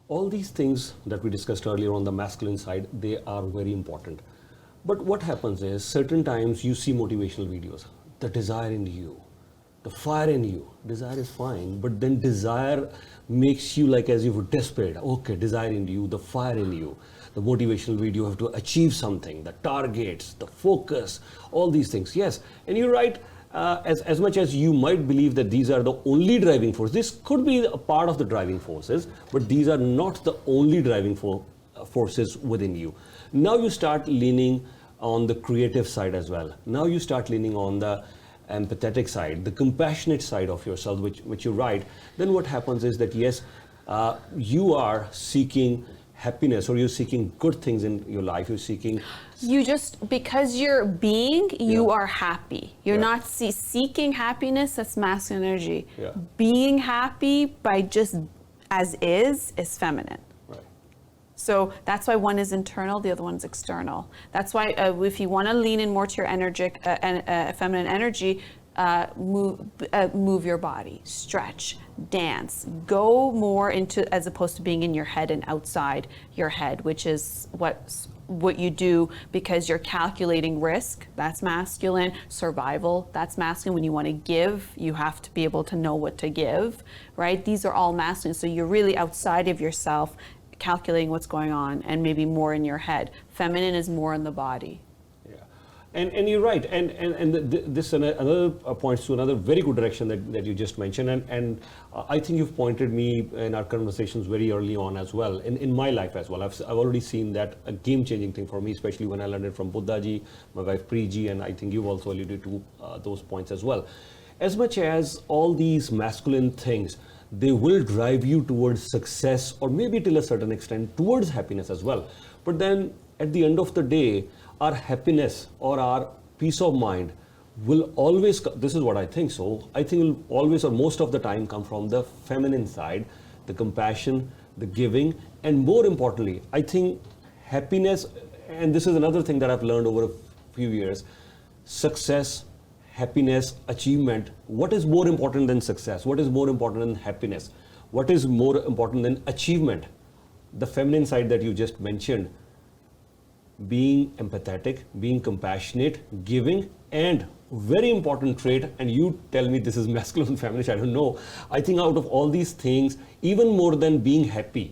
All these things that we discussed earlier on the masculine side, they are very important. But what happens is, certain times you see motivational videos, the desire in you, the fire in you. Desire is fine, but then desire makes you like as if you're desperate. Okay, desire in you, the fire in you, the motivational video, you have to achieve something, the targets, the focus, all these things. Yes, and you're right. As much as you might believe that these are the only driving force, this could be a part of the driving forces, but these are not the only driving forces within you. Now you start leaning on the creative side as well. Now you start leaning on the empathetic side, the compassionate side of yourself, which you write. Then what happens is that yes, you are seeking happiness, or you're seeking good things in your life. You're seeking. You just, because you're being, you are happy. You're not seeking happiness. That's masculine energy. Yeah. Being happy by just as is feminine. Right. So that's why one is internal, the other one's external. That's why if you want to lean in more to your energetic, feminine energy, move your body, stretch, dance, go more into, as opposed to being in your head and outside your head, which is what you do because you're calculating risk. That's masculine. Survival, that's masculine. When you want to give, you have to be able to know what to give, right? These are all masculine. So you're really outside of yourself, calculating what's going on, and maybe more in your head. Feminine is more in the body. And you're right, and this another points to another very good direction that you just mentioned, and I think you've pointed me in our conversations very early on as well, in my life as well. I've already seen that a game-changing thing for me, especially when I learned it from Buddha-ji, my wife Pri-ji, and I think you've also alluded to those points as well. As much as all these masculine things, they will drive you towards success, or maybe till a certain extent towards happiness as well. But then at the end of the day, our happiness or our peace of mind will always, this is what I think so, I think will always or most of the time come from the feminine side, the compassion, the giving, and more importantly, I think happiness, and this is another thing that I've learned over a few years, success, happiness, achievement, what is more important than success? What is more important than happiness? What is more important than achievement? The feminine side that you just mentioned, being empathetic, being compassionate, giving, and very important trait, and you tell me this is masculine and feminine, I don't know. I think out of all these things, even more than being happy,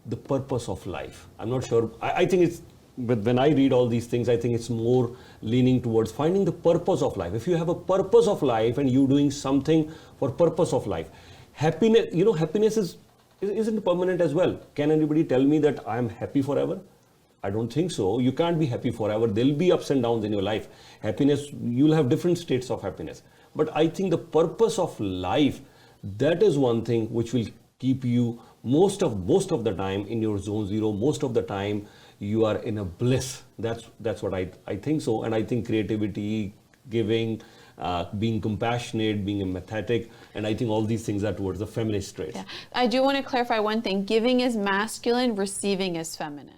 the purpose of life. I'm not sure, I think it's, but when I read all these things, I think it's more leaning towards finding the purpose of life. If you have a purpose of life and you're doing something for purpose of life, happiness, happiness isn't permanent as well. Can anybody tell me that I'm happy forever? I don't think so. You can't be happy forever. There'll be ups and downs in your life. Happiness, you'll have different states of happiness. But I think the purpose of life, that is one thing which will keep you most of the time in your zone zero. Most of the time you are in a bliss. That's what I think so. And I think creativity, giving, being compassionate, being empathetic, and I think all these things are towards the feminist traits. Yeah. I do want to clarify one thing. Giving is masculine, receiving is feminine.